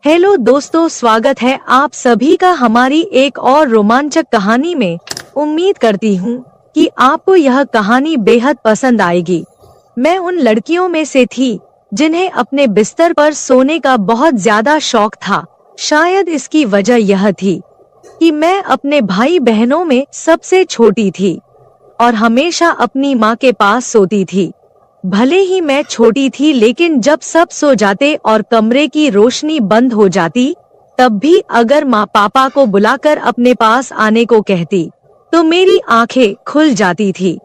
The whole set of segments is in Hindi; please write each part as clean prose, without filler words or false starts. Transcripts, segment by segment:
हेलो दोस्तों, स्वागत है आप सभी का हमारी एक और रोमांचक कहानी में। उम्मीद करती हूँ कि आपको यह कहानी बेहद पसंद आएगी। मैं उन लड़कियों में से थी जिन्हें अपने बिस्तर पर सोने का बहुत ज्यादा शौक था। शायद इसकी वजह यह थी कि मैं अपने भाई बहनों में सबसे छोटी थी और हमेशा अपनी माँ के पास सोती थी। भले ही मैं छोटी थी, लेकिन जब सब सो जाते और कमरे की रोशनी बंद हो जाती, तब भी अगर माँ पापा को बुलाकर अपने पास आने को कहती, तो मेरी आंखें खुल जाती थी।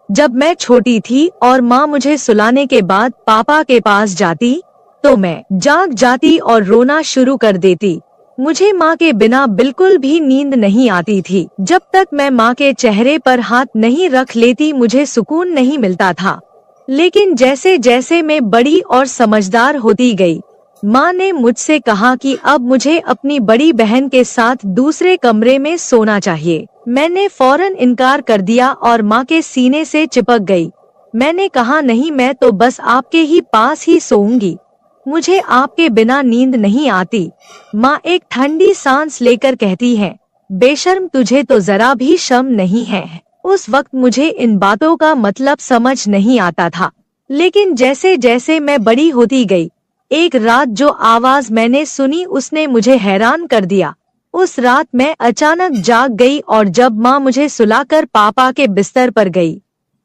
जब मैं छोटी थी और माँ मुझे सुलाने के बाद पापा के पास जाती, तो मैं जाग जाती और रोना शुरू कर देती। मुझे माँ के बिना बिल्कुल भी नींद नहीं आती थी। जब तक मैं माँ के चेहरे पर हाथ नहीं रख लेती, मुझे सुकून नहीं मिलता था। लेकिन जैसे जैसे मैं बड़ी और समझदार होती गई, माँ ने मुझसे कहा कि अब मुझे अपनी बड़ी बहन के साथ दूसरे कमरे में सोना चाहिए। मैंने फौरन इनकार कर दिया और माँ के सीने से चिपक गई। मैंने कहा, नहीं, मैं तो बस आपके ही पास ही सोऊंगी। मुझे आपके बिना नींद नहीं आती। माँ एक ठंडी सांस लेकर कहती है, बेशर्म, तुझे तो जरा भी शर्म नहीं है। उस वक्त मुझे इन बातों का मतलब समझ नहीं आता था, लेकिन जैसे जैसे मैं बड़ी होती गई, एक रात जो आवाज मैंने सुनी उसने मुझे हैरान कर दिया। उस रात मैं अचानक जाग गई और जब माँ मुझे सुलाकर पापा के बिस्तर पर गई,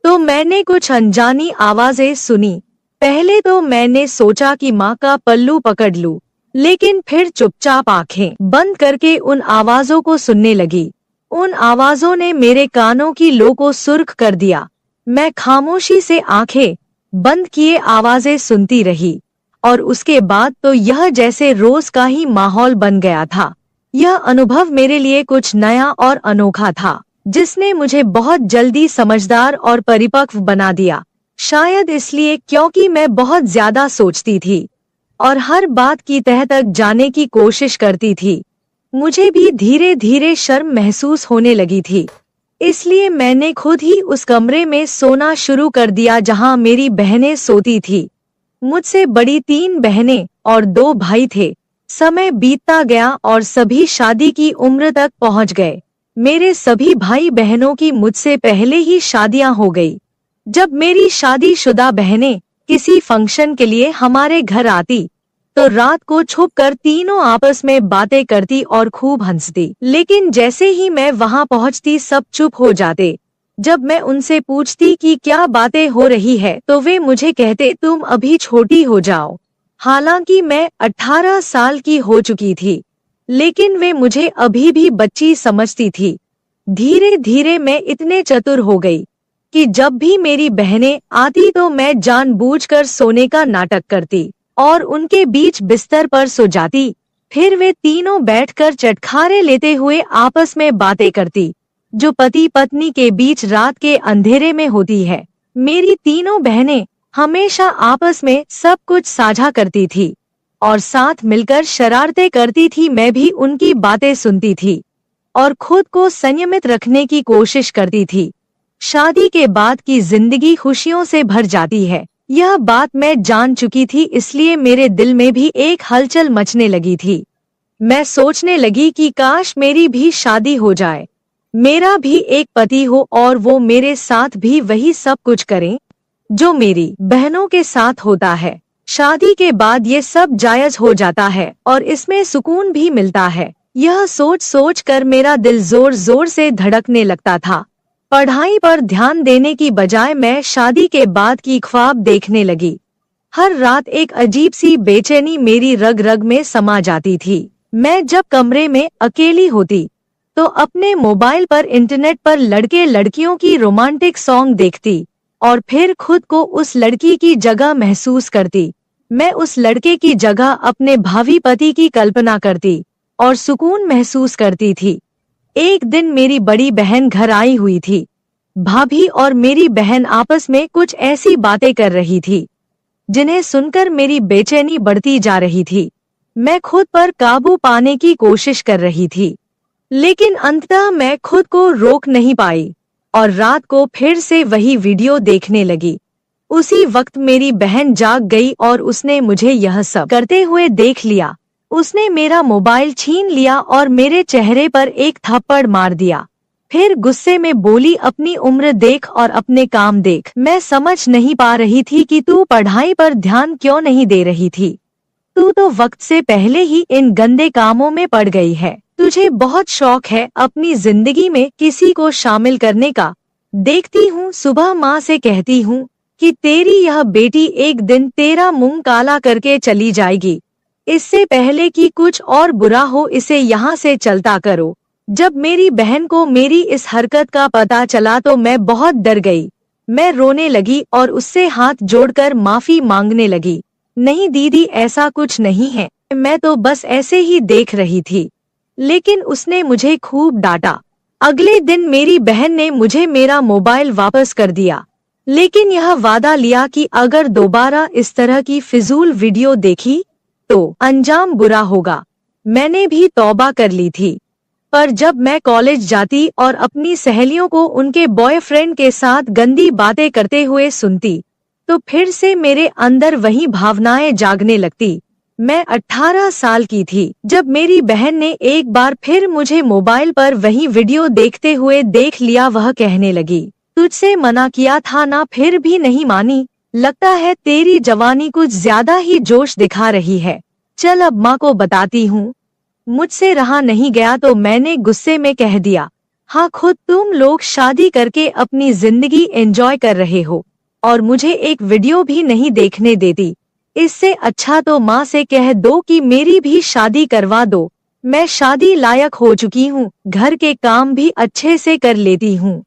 तो मैंने कुछ अनजानी आवाजें सुनी। पहले तो मैंने सोचा कि माँ का पल्लू पकड़ लूं, लेकिन फिर चुपचाप आंखें बंद करके उन आवाजों को सुनने लगी। उन आवाजों ने मेरे कानों की लो को सुर्ख कर दिया। मैं खामोशी से आंखें बंद किए आवाजें सुनती रही और उसके बाद तो यह जैसे रोज का ही माहौल बन गया था। यह अनुभव मेरे लिए कुछ नया और अनोखा था, जिसने मुझे बहुत जल्दी समझदार और परिपक्व बना दिया। शायद इसलिए क्योंकि मैं बहुत ज्यादा सोचती थी और हर बात की तह तक जाने की कोशिश करती थी। मुझे भी धीरे धीरे शर्म महसूस होने लगी थी, इसलिए मैंने खुद ही उस कमरे में सोना शुरू कर दिया जहां मेरी बहनें सोती थी। मुझसे बड़ी 3 बहनें और 2 भाई थे। समय बीतता गया और सभी शादी की उम्र तक पहुंच गए। मेरे सभी भाई बहनों की मुझसे पहले ही शादियां हो गई। जब मेरी शादीशुदा बहनें किसी फंक्शन के लिए हमारे घर आती, तो रात को छुपकर तीनों आपस में बातें करती और खूब हंसती। लेकिन जैसे ही मैं वहां पहुंचती, सब चुप हो जाते। जब मैं उनसे पूछती कि क्या बातें हो रही है, तो वे मुझे कहते, तुम अभी छोटी हो जाओ। हालांकि मैं 18 साल की हो चुकी थी, लेकिन वे मुझे अभी भी बच्ची समझती थी। धीरे धीरे मैं इतने चतुर हो गई कि जब भी मेरी बहनें आती, तो मैं जानबूझकर सोने का नाटक करती और उनके बीच बिस्तर पर सो जाती। फिर वे तीनों बैठकर चटखारे लेते हुए आपस में बातें करती, जो पति पत्नी के बीच रात के अंधेरे में होती है। मेरी तीनों बहनें हमेशा आपस में सब कुछ साझा करती थी और साथ मिलकर शरारतें करती थी। मैं भी उनकी बातें सुनती थी और खुद को संयमित रखने की कोशिश करती थी। शादी के बाद की जिंदगी खुशियों से भर जाती है, यह बात मैं जान चुकी थी, इसलिए मेरे दिल में भी एक हलचल मचने लगी थी। मैं सोचने लगी कि काश मेरी भी शादी हो जाए, मेरा भी एक पति हो और वो मेरे साथ भी वही सब कुछ करे जो मेरी बहनों के साथ होता है। शादी के बाद ये सब जायज हो जाता है और इसमें सुकून भी मिलता है। यह सोच सोच कर मेरा दिल जोर जोर से धड़कने लगता था। पढ़ाई पर ध्यान देने की बजाय मैं शादी के बाद की ख्वाब देखने लगी। हर रात एक अजीब सी बेचैनी मेरी रग रग में समा जाती थी। मैं जब कमरे में अकेली होती, तो अपने मोबाइल पर इंटरनेट पर लड़के लड़कियों की रोमांटिक सॉन्ग देखती और फिर खुद को उस लड़की की जगह महसूस करती। मैं उस लड़के की जगह अपने भावी पति की कल्पना करती और सुकून महसूस करती थी। एक दिन मेरी बड़ी बहन घर आई हुई थी। भाभी और मेरी बहन आपस में कुछ ऐसी बातें कर रही थी जिन्हें सुनकर मेरी बेचैनी बढ़ती जा रही थी। मैं खुद पर काबू पाने की कोशिश कर रही थी, लेकिन अंततः मैं खुद को रोक नहीं पाई और रात को फिर से वही वीडियो देखने लगी। उसी वक्त मेरी बहन जाग गई और उसने मुझे यह सब करते हुए देख लिया। उसने मेरा मोबाइल छीन लिया और मेरे चेहरे पर एक थप्पड़ मार दिया। फिर गुस्से में बोली, अपनी उम्र देख और अपने काम देख। मैं समझ नहीं पा रही थी कि तू पढ़ाई पर ध्यान क्यों नहीं दे रही थी। तू तो वक्त से पहले ही इन गंदे कामों में पड़ गई है। तुझे बहुत शौक है अपनी जिंदगी में किसी को शामिल करने का। देखती हूँ सुबह माँ से कहती हूँ कि तेरी यह बेटी एक दिन तेरा मुंह काला करके चली जाएगी। इससे पहले कि कुछ और बुरा हो इसे यहाँ से चलता करो। जब मेरी बहन को मेरी इस हरकत का पता चला तो मैं बहुत डर गई। मैं रोने लगी और उससे हाथ जोड़कर माफी मांगने लगी। नहीं दीदी, ऐसा कुछ नहीं है, मैं तो बस ऐसे ही देख रही थी। लेकिन उसने मुझे खूब डांटा। अगले दिन मेरी बहन ने मुझे मेरा मोबाइल वापस कर दिया, लेकिन यह वादा लिया कि अगर दोबारा इस तरह की फिजूल वीडियो देखी तो अंजाम बुरा होगा। मैंने भी तौबा कर ली थी। पर जब मैं कॉलेज जाती और अपनी सहेलियों को उनके बॉयफ्रेंड के साथ गंदी बातें करते हुए सुनती तो फिर से मेरे अंदर वही भावनाएं जागने लगती। मैं 18 साल की थी जब मेरी बहन ने एक बार फिर मुझे मोबाइल पर वही वीडियो देखते हुए देख लिया। वह कहने लगी, तुझसे मना किया था ना, फिर भी नहीं मानी। लगता है तेरी जवानी कुछ ज्यादा ही जोश दिखा रही है। चल अब माँ को बताती हूँ। मुझसे रहा नहीं गया तो मैंने गुस्से में कह दिया, हाँ, खुद तुम लोग शादी करके अपनी जिंदगी एंजॉय कर रहे हो और मुझे एक वीडियो भी नहीं देखने देती। इससे अच्छा तो माँ से कह दो कि मेरी भी शादी करवा दो। मैं शादी लायक हो चुकी हूँ, घर के काम भी अच्छे से कर लेती हूँ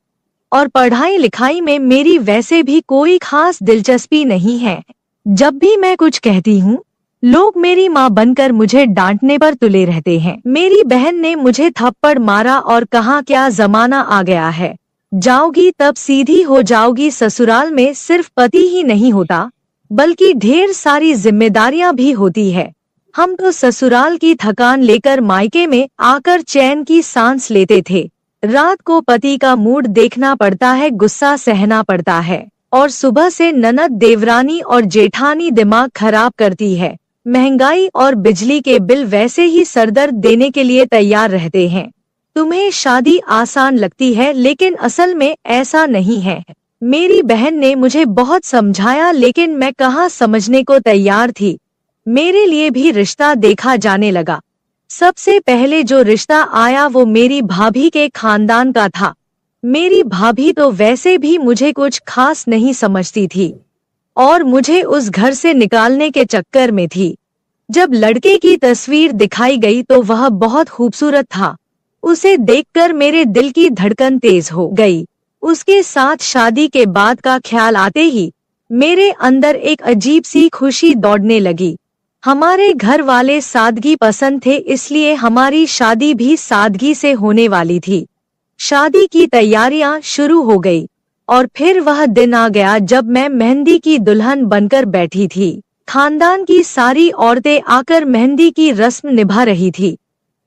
और पढ़ाई लिखाई में मेरी वैसे भी कोई खास दिलचस्पी नहीं है। जब भी मैं कुछ कहती हूँ लोग मेरी माँ बनकर मुझे डांटने पर तुले रहते हैं। मेरी बहन ने मुझे थप्पड़ मारा और कहा, क्या जमाना आ गया है, जाओगी तब सीधी हो जाओगी। ससुराल में सिर्फ पति ही नहीं होता बल्कि ढेर सारी जिम्मेदारियां भी होती है। हम तो ससुराल की थकान लेकर मायके में आकर चैन की सांस लेते थे। रात को पति का मूड देखना पड़ता है, गुस्सा सहना पड़ता है और सुबह से ननद, देवरानी और जेठानी दिमाग खराब करती है। महंगाई और बिजली के बिल वैसे ही सरदर्द देने के लिए तैयार रहते हैं। तुम्हें शादी आसान लगती है लेकिन असल में ऐसा नहीं है। मेरी बहन ने मुझे बहुत समझाया लेकिन मैं कहाँ समझने को तैयार थी। मेरे लिए भी रिश्ता देखा जाने लगा। सबसे पहले जो रिश्ता आया वो मेरी भाभी के खानदान का था। मेरी भाभी तो वैसे भी मुझे कुछ खास नहीं समझती थी और मुझे उस घर से निकालने के चक्कर में थी। जब लड़के की तस्वीर दिखाई गई तो वह बहुत खूबसूरत था। उसे देखकर मेरे दिल की धड़कन तेज हो गई। उसके साथ शादी के बाद का ख्याल आते ही मेरे अंदर एक अजीब सी खुशी दौड़ने लगी। हमारे घर वाले सादगी पसंद थे, इसलिए हमारी शादी भी सादगी से होने वाली थी। शादी की तैयारियां शुरू हो गई और फिर वह दिन आ गया जब मैं मेहंदी की दुल्हन बनकर बैठी थी। खानदान की सारी औरतें आकर मेहंदी की रस्म निभा रही थी।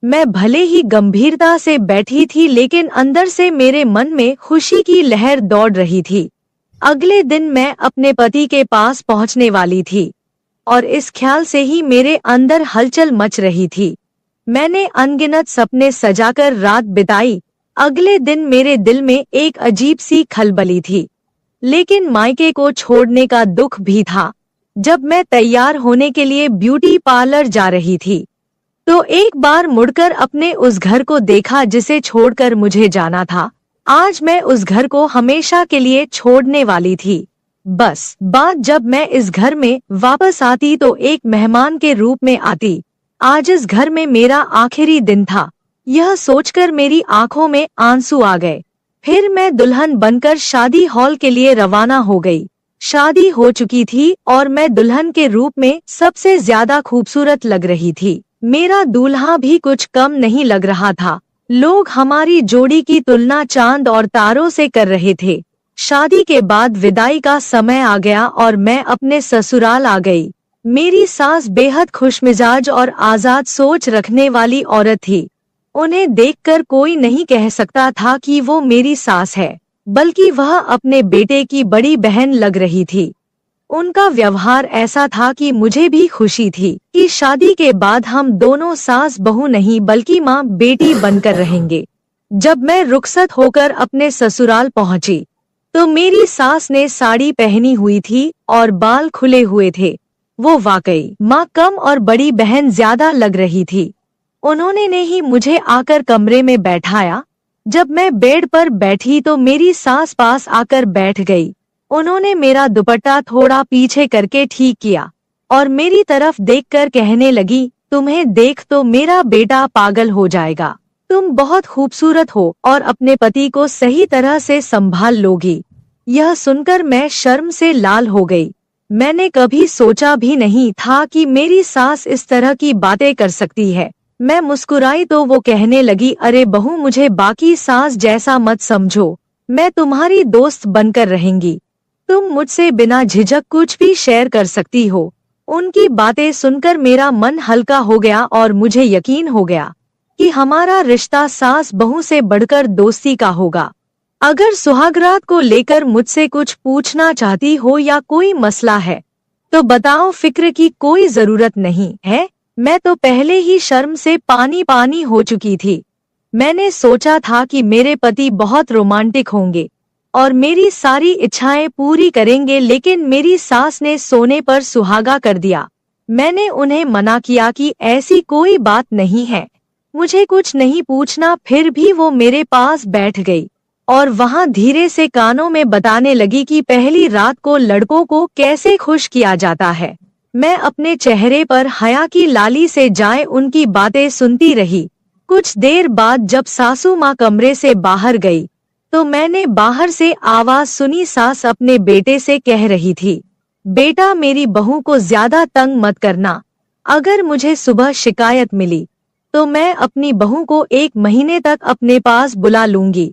मैं भले ही गंभीरता से बैठी थी लेकिन अंदर से मेरे मन में खुशी की लहर दौड़ रही थी। अगले दिन मैं अपने पति के पास पहुंचने वाली थी और इस ख्याल से ही मेरे अंदर हलचल मच रही थी। मैंने अनगिनत सपने सजाकर रात बिताई। अगले दिन मेरे दिल में एक अजीब सी खलबली थी, लेकिन मायके को छोड़ने का दुख भी था। जब मैं तैयार होने के लिए ब्यूटी पार्लर जा रही थी तो एक बार मुड़कर अपने उस घर को देखा जिसे छोड़कर मुझे जाना था। आज मैं उस घर को हमेशा के लिए छोड़ने वाली थी। बस बात जब मैं इस घर में वापस आती तो एक मेहमान के रूप में आती। आज इस घर में मेरा आखिरी दिन था। यह सोचकर मेरी आंखों में आंसू आ गए। फिर मैं दुल्हन बनकर शादी हॉल के लिए रवाना हो गई। शादी हो चुकी थी और मैं दुल्हन के रूप में सबसे ज्यादा खूबसूरत लग रही थी। मेरा दूल्हा भी कुछ कम नहीं लग रहा था। लोग हमारी जोड़ी की तुलना चांद और तारों से कर रहे थे। शादी के बाद विदाई का समय आ गया और मैं अपने ससुराल आ गई। मेरी सास बेहद खुशमिजाज और आजाद सोच रखने वाली औरत थी। उन्हें देखकर कोई नहीं कह सकता था कि वो मेरी सास है, बल्कि वह अपने बेटे की बड़ी बहन लग रही थी। उनका व्यवहार ऐसा था कि मुझे भी खुशी थी कि शादी के बाद हम दोनों सास बहू नहीं बल्कि माँ बेटी बनकर रहेंगे। जब मैं रुखसत होकर अपने ससुराल पहुंची तो मेरी सास ने साड़ी पहनी हुई थी और बाल खुले हुए थे। वो वाकई माँ कम और बड़ी बहन ज्यादा लग रही थी। उन्होंने ने ही मुझे आकर कमरे में बैठाया। जब मैं बेड पर बैठी तो मेरी सास पास आकर बैठ गई। उन्होंने मेरा दुपट्टा थोड़ा पीछे करके ठीक किया और मेरी तरफ देखकर कहने लगी, तुम्हें देख तो मेरा बेटा पागल हो जाएगा। तुम बहुत खूबसूरत हो और अपने पति को सही तरह से संभाल लोगी। यह सुनकर मैं शर्म से लाल हो गई। मैंने कभी सोचा भी नहीं था कि मेरी सास इस तरह की बातें कर सकती है। मैं मुस्कुराई तो वो कहने लगी, अरे बहू, मुझे बाकी सास जैसा मत समझो, मैं तुम्हारी दोस्त बनकर रहेंगी। तुम मुझसे बिना झिझक कुछ भी शेयर कर सकती हो। उनकी बातें सुनकर मेरा मन हल्का हो गया और मुझे यकीन हो गया कि हमारा रिश्ता सास बहू से बढ़कर दोस्ती का होगा। अगर सुहागरात को लेकर मुझसे कुछ पूछना चाहती हो या कोई मसला है तो बताओ, फिक्र की कोई जरूरत नहीं है। मैं तो पहले ही शर्म से पानी पानी हो चुकी थी। मैंने सोचा था कि मेरे पति बहुत रोमांटिक होंगे और मेरी सारी इच्छाएं पूरी करेंगे, लेकिन मेरी सास ने सोने पर सुहागा कर दिया। मैंने उन्हें मना किया कि ऐसी कोई बात नहीं है, मुझे कुछ नहीं पूछना। फिर भी वो मेरे पास बैठ गई और वहां धीरे से कानों में बताने लगी कि पहली रात को लड़कों को कैसे खुश किया जाता है। मैं अपने चेहरे पर हया की लाली से जाए उनकी बातें सुनती रही। कुछ देर बाद जब सासू माँ कमरे से बाहर गई तो मैंने बाहर से आवाज सुनी। सास अपने बेटे से कह रही थी, बेटा, मेरी बहू को ज्यादा तंग मत करना। अगर मुझे सुबह शिकायत मिली तो मैं अपनी बहू को 1 महीने तक अपने पास बुला लूंगी।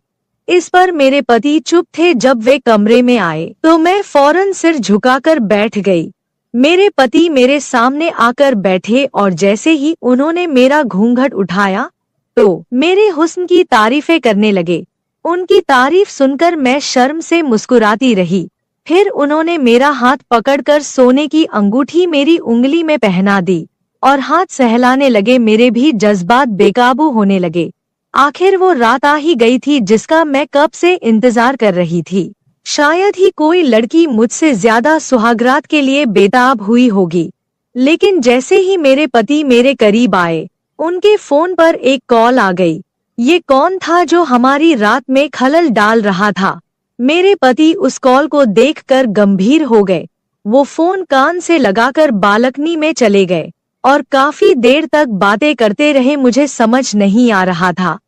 इस पर मेरे पति चुप थे। जब वे कमरे में आए तो मैं फौरन सिर झुकाकर बैठ गई। मेरे पति मेरे सामने आकर बैठे और जैसे ही उन्होंने मेरा घूंघट उठाया तो मेरे हुस्न की तारीफें करने लगे। उनकी तारीफ सुनकर मैं शर्म से मुस्कुराती रही। फिर उन्होंने मेरा हाथ पकड़कर सोने की अंगूठी मेरी उंगली में पहना दी और हाथ सहलाने लगे। मेरे भी जज्बात बेकाबू होने लगे। आखिर वो रात आ ही गई थी जिसका मैं कब से इंतजार कर रही थी। शायद ही कोई लड़की मुझसे ज्यादा सुहागरात के लिए बेताब हुई होगी। लेकिन जैसे ही मेरे पति मेरे करीब आए, उनके फोन पर एक कॉल आ गई। ये कौन था जो हमारी रात में खलल डाल रहा था? मेरे पति उस कॉल को देखकर गंभीर हो गए। वो फोन कान से लगाकर बालकनी में चले गए और काफी देर तक बातें करते रहे। मुझे समझ नहीं आ रहा था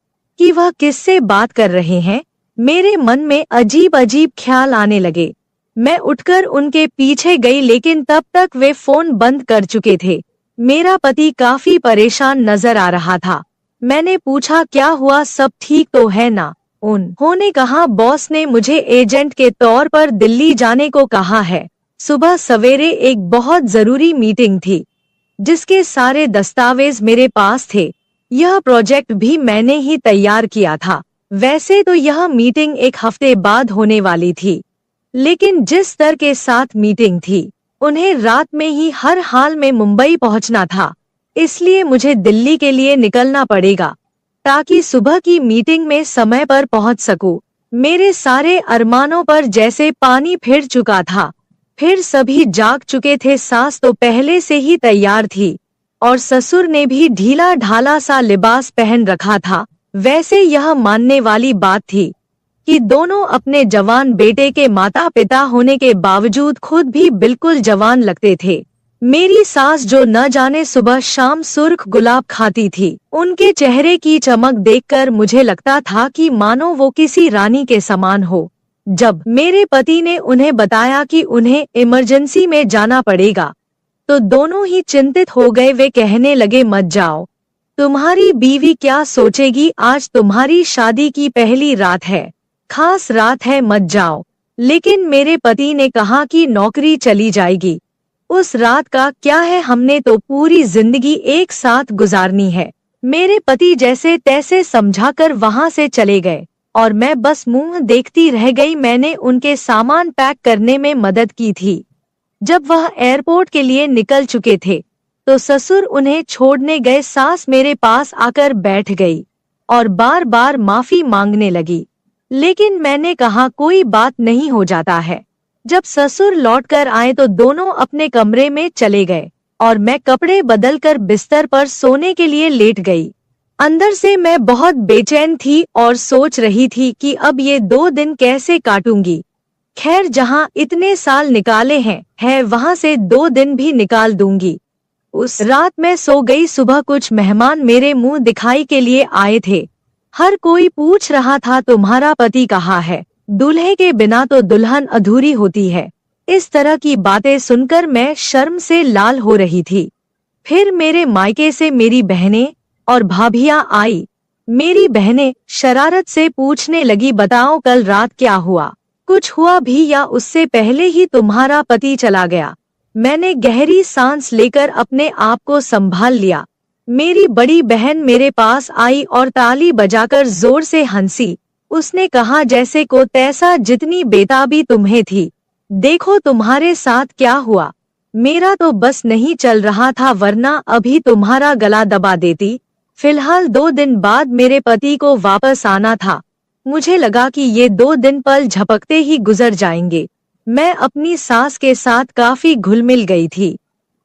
कि वह किससे बात कर रहे हैं। मेरे मन में अजीब अजीब ख्याल आने लगे। मैं उठकर उनके पीछे गई, लेकिन तब तक वे फोन बंद कर चुके थे। मेरा पति काफी परेशान नजर आ रहा था। मैंने पूछा, क्या हुआ, सब ठीक तो है ना? उन्होंने कहा, बॉस ने मुझे एजेंट के तौर पर दिल्ली जाने को कहा है। सुबह सवेरे एक बहुत जरूरी मीटिंग थी जिसके सारे दस्तावेज मेरे पास थे। यह प्रोजेक्ट भी मैंने ही तैयार किया था। वैसे तो यह मीटिंग 1 हफ्ते बाद होने वाली थी, लेकिन जिस स्तर के साथ मीटिंग थी, उन्हें रात में ही हर हाल में मुंबई पहुंचना था। इसलिए मुझे दिल्ली के लिए निकलना पड़ेगा ताकि सुबह की मीटिंग में समय पर पहुंच सकूं। मेरे सारे अरमानों पर जैसे पानी फिर चुका था। फिर सभी जाग चुके थे। सास तो पहले से ही तैयार थी और ससुर ने भी ढीला ढाला सा लिबास पहन रखा था। वैसे यह मानने वाली बात थी कि दोनों अपने जवान बेटे के माता पिता होने के बावजूद खुद भी बिल्कुल जवान लगते थे। मेरी सास जो न जाने सुबह शाम सुर्ख गुलाब खाती थी, उनके चेहरे की चमक देखकर मुझे लगता था कि मानो वो किसी रानी के समान हो। जब मेरे पति ने उन्हें बताया कि उन्हें इमरजेंसी में जाना पड़ेगा तो दोनों ही चिंतित हो गए। वे कहने लगे, मत जाओ, तुम्हारी बीवी क्या सोचेगी? आज तुम्हारी शादी की पहली रात है, खास रात है, मत जाओ। लेकिन मेरे पति ने कहा कि नौकरी चली जाएगी, उस रात का क्या है, हमने तो पूरी जिंदगी एक साथ गुजारनी है। मेरे पति जैसे तैसे समझाकर वहां से चले गए और मैं बस मुंह देखती रह गई। मैंने उनके सामान पैक करने में मदद की थी। जब वह एयरपोर्ट के लिए निकल चुके थे तो ससुर उन्हें छोड़ने गए। सास मेरे पास आकर बैठ गई और बार बार माफी मांगने लगी, लेकिन मैंने कहा कोई बात नहीं, हो जाता है। जब ससुर लौटकर आए तो दोनों अपने कमरे में चले गए और मैं कपड़े बदलकर बिस्तर पर सोने के लिए लेट गई। अंदर से मैं बहुत बेचैन थी और सोच रही थी कि अब ये 2 दिन कैसे काटूंगी। खैर, जहाँ इतने साल निकाले हैं वहाँ से 2 दिन भी निकाल दूंगी। उस रात मैं सो गई। सुबह कुछ मेहमान मेरे मुंह दिखाई के लिए आए थे। हर कोई पूछ रहा था तुम्हारा पति कहाँ है, दूल्हे के बिना तो दुल्हन अधूरी होती है। इस तरह की बातें सुनकर मैं शर्म से लाल हो रही थी। फिर मेरे मायके से मेरी बहनें और भाभियां आई। मेरी बहनें शरारत से पूछने लगी, बताओ कल रात क्या हुआ, कुछ हुआ भी या उससे पहले ही तुम्हारा पति चला गया। मैंने गहरी सांस लेकर अपने आप को संभाल लिया। मेरी बड़ी बहन मेरे पास आई और ताली बजाकर जोर से हंसी। उसने कहा, जैसे को तैसा, जितनी बेताबी तुम्हें थी, देखो तुम्हारे साथ क्या हुआ। मेरा तो बस नहीं चल रहा था, वरना अभी तुम्हारा गला दबा देती। फिलहाल 2 दिन बाद मेरे पति को वापस आना था। मुझे लगा कि ये 2 दिन पल झपकते ही गुजर जाएंगे। मैं अपनी सास के साथ काफी घुल मिल गई थी।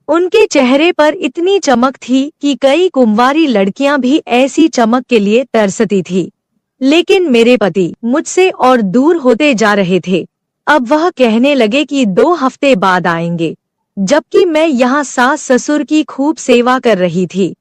उनके चेहरे पर इतनी चमक थी कि कई कुंवारी लड़कियां भी ऐसी चमक के लिए तरसती थी। लेकिन मेरे पति मुझसे और दूर होते जा रहे थे। अब वह कहने लगे कि 2 हफ्ते बाद आएंगे, जबकि मैं यहाँ सास ससुर की खूब सेवा कर रही थी।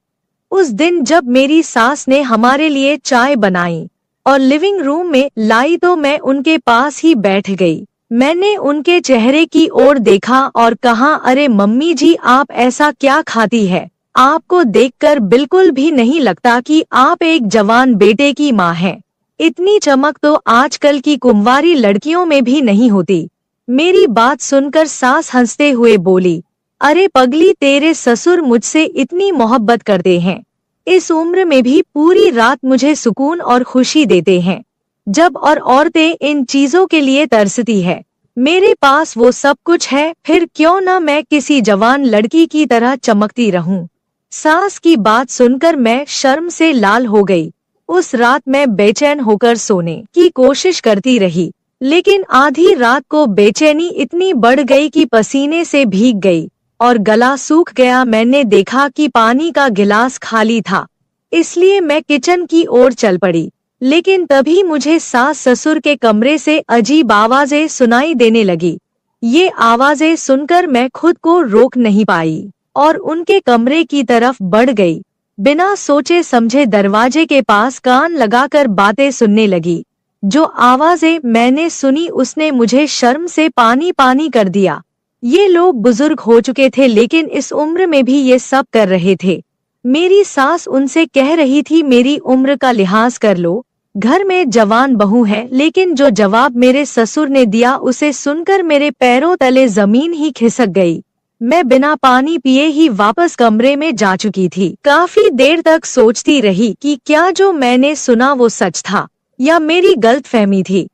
उस दिन जब मेरी सास ने हमारे लिए चाय बनाई और लिविंग रूम में लाई तो मैं उनके पास ही बैठ गई। मैंने उनके चेहरे की ओर देखा और कहा, अरे मम्मी जी, आप ऐसा क्या खाती है? आपको देखकर बिल्कुल भी नहीं लगता कि आप एक जवान बेटे की माँ हैं। इतनी चमक तो आजकल की कुंवारी लड़कियों में भी नहीं होती। मेरी बात सुनकर सास हंसते हुए बोली, अरे पगली, तेरे ससुर मुझसे इतनी मोहब्बत करते हैं। इस उम्र में भी पूरी रात मुझे सुकून और खुशी देते हैं। जब और औरतें इन चीजों के लिए तरसती है, मेरे पास वो सब कुछ है, फिर क्यों न मैं किसी जवान लड़की की तरह चमकती रहूं। सास की बात सुनकर मैं शर्म से लाल हो गई। उस रात मैं बेचैन होकर सोने की कोशिश करती रही, लेकिन आधी रात को बेचैनी इतनी बढ़ गई कि पसीने से भीग गई और गला सूख गया। मैंने देखा कि पानी का गिलास खाली था, इसलिए मैं किचन की ओर चल पड़ी। लेकिन तभी मुझे सास ससुर के कमरे से अजीब आवाजें सुनाई देने लगी। ये आवाजें सुनकर मैं खुद को रोक नहीं पाई और उनके कमरे की तरफ बढ़ गई। बिना सोचे समझे दरवाजे के पास कान लगाकर बातें सुनने लगी। जो आवाजें मैंने सुनी उसने मुझे शर्म से पानी पानी कर दिया। ये लोग बुजुर्ग हो चुके थे, लेकिन इस उम्र में भी ये सब कर रहे थे। मेरी सास उनसे कह रही थी, मेरी उम्र का लिहाज कर लो, घर में जवान बहू है। लेकिन जो जवाब मेरे ससुर ने दिया उसे सुनकर मेरे पैरों तले जमीन ही खिसक गई। मैं बिना पानी पिए ही वापस कमरे में जा चुकी थी। काफी देर तक सोचती रही कि क्या जो मैंने सुना वो सच था या मेरी गलतफहमी थी।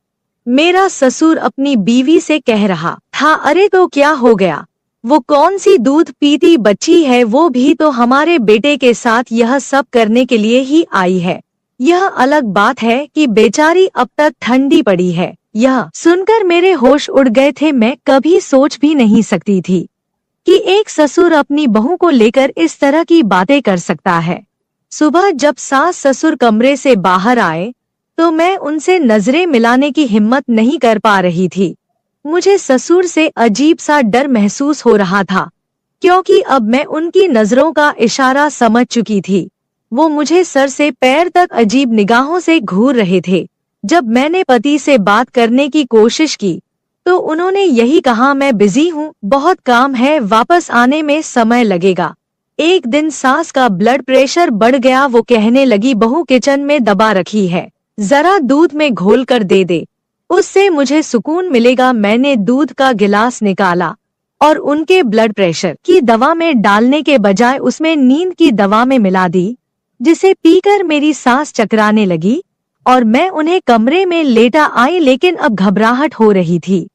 मेरा ससुर अपनी बीवी से कह रहा था, अरे तो क्या हो गया, वो कौन सी दूध पीती बच्ची है, वो भी तो हमारे बेटे के साथ यह सब करने के लिए ही आई है। यह अलग बात है कि बेचारी अब तक ठंडी पड़ी है। यह सुनकर मेरे होश उड़ गए थे। मैं कभी सोच भी नहीं सकती थी कि एक ससुर अपनी बहू को लेकर इस तरह की बातें कर सकता है। सुबह जब सास ससुर कमरे से बाहर आए तो मैं उनसे नजरें मिलाने की हिम्मत नहीं कर पा रही थी। मुझे ससुर से अजीब सा डर महसूस हो रहा था, क्योंकि अब मैं उनकी नजरों का इशारा समझ चुकी थी। वो मुझे सर से पैर तक अजीब निगाहों से घूर रहे थे। जब मैंने पति से बात करने की कोशिश की तो उन्होंने यही कहा, मैं बिजी हूँ, बहुत काम है, वापस आने में समय लगेगा। एक दिन सास का ब्लड प्रेशर बढ़ गया। वो कहने लगी, बहू किचन में दबा रखी है, जरा दूध में घोल कर दे दे, उससे मुझे सुकून मिलेगा। मैंने दूध का गिलास निकाला और उनके ब्लड प्रेशर की दवा में डालने के बजाय उसमें नींद की दवा में मिला दी, जिसे पीकर मेरी सांस चकराने लगी और मैं उन्हें कमरे में लेटा आई। लेकिन अब घबराहट हो रही थी।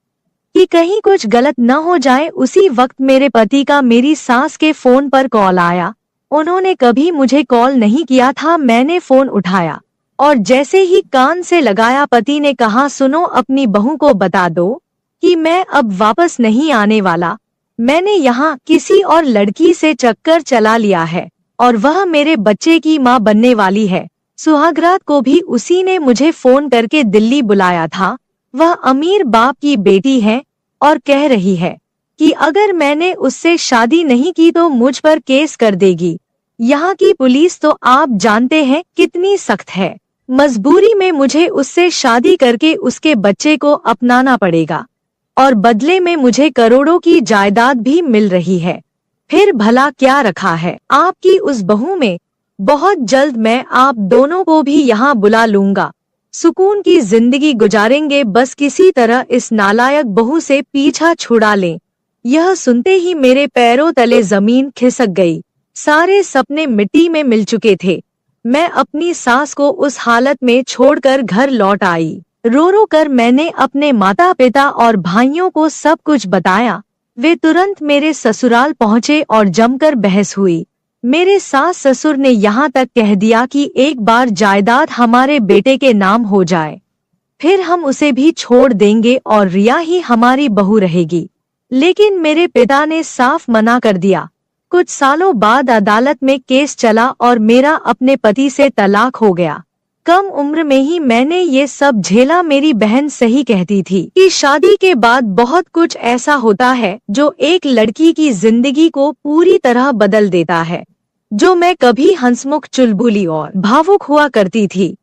कि कहीं कुछ गलत न हो जाए। उसी वक्त मेरे पति का मेरी सास के फोन पर कॉल आया। उन्होंने कभी मुझे कॉल नहीं किया था। मैंने फोन उठाया और जैसे ही कान से लगाया, पति ने कहा, सुनो, अपनी बहू को बता दो कि मैं अब वापस नहीं आने वाला। मैंने यहाँ किसी और लड़की से चक्कर चला लिया है और वह मेरे बच्चे की माँ बनने वाली है। सुहागरात को भी उसी ने मुझे फोन करके दिल्ली बुलाया था। वह अमीर बाप की बेटी है और कह रही है कि अगर मैंने उससे शादी नहीं की तो मुझ पर केस कर देगी। यहाँ की पुलिस तो आप जानते हैं कितनी सख्त है। मजबूरी में मुझे उससे शादी करके उसके बच्चे को अपनाना पड़ेगा और बदले में मुझे करोड़ों की जायदाद भी मिल रही है। फिर भला क्या रखा है आपकी उस बहू में? बहुत जल्द मैं आप दोनों को भी यहाँ बुला लूंगा। सुकून की जिंदगी गुजारेंगे, बस किसी तरह इस नालायक बहू से पीछा छुड़ा लें। यह सुनते ही मेरे पैरों तले जमीन खिसक गई। सारे सपने मिट्टी में मिल चुके थे। मैं अपनी सास को उस हालत में छोड़कर घर लौट आई। रो रो कर मैंने अपने माता पिता और भाइयों को सब कुछ बताया। वे तुरंत मेरे ससुराल पहुँचे और जमकर बहस हुई। मेरे सास ससुर ने यहाँ तक कह दिया कि एक बार जायदाद हमारे बेटे के नाम हो जाए, फिर हम उसे भी छोड़ देंगे और रिया ही हमारी बहू रहेगी। लेकिन मेरे पिता ने साफ मना कर दिया। कुछ सालों बाद अदालत में केस चला और मेरा अपने पति से तलाक हो गया। कम उम्र में ही मैंने ये सब झेला। मेरी बहन सही कहती थी कि शादी के बाद बहुत कुछ ऐसा होता है जो एक लड़की की जिंदगी को पूरी तरह बदल देता है। जो मैं कभी हंसमुख, चुलबुली और भावुक हुआ करती थी,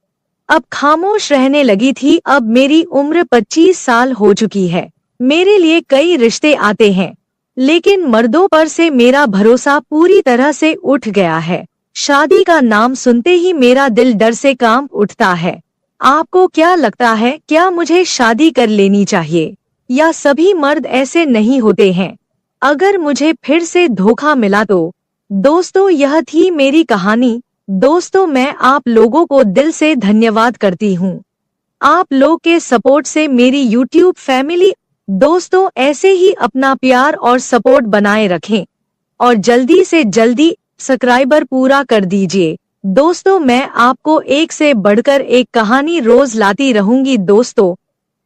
अब खामोश रहने लगी थी। अब मेरी उम्र 25 साल हो चुकी है। मेरे लिए कई रिश्ते आते हैं, लेकिन मर्दों पर से मेरा भरोसा पूरी तरह से उठ गया है। शादी का नाम सुनते ही मेरा दिल डर से कांप उठता है। आपको क्या लगता है, क्या मुझे शादी कर लेनी चाहिए या सभी मर्द ऐसे नहीं होते हैं? अगर मुझे फिर से धोखा मिला तो? दोस्तों, यह थी मेरी कहानी। दोस्तों, मैं आप लोगों को दिल से धन्यवाद करती हूँ। आप लोग के सपोर्ट से मेरी YouTube फैमिली। दोस्तों, ऐसे ही अपना प्यार और सपोर्ट बनाए रखें और जल्दी से जल्दी सब्सक्राइबर पूरा कर दीजिए। दोस्तों, मैं आपको एक से बढ़कर एक कहानी रोज लाती रहूंगी दोस्तों।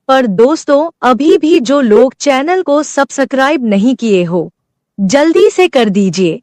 पर दोस्तों, अभी भी जो लोग चैनल को सब्सक्राइब नहीं किए हो, जल्दी से कर दीजिए।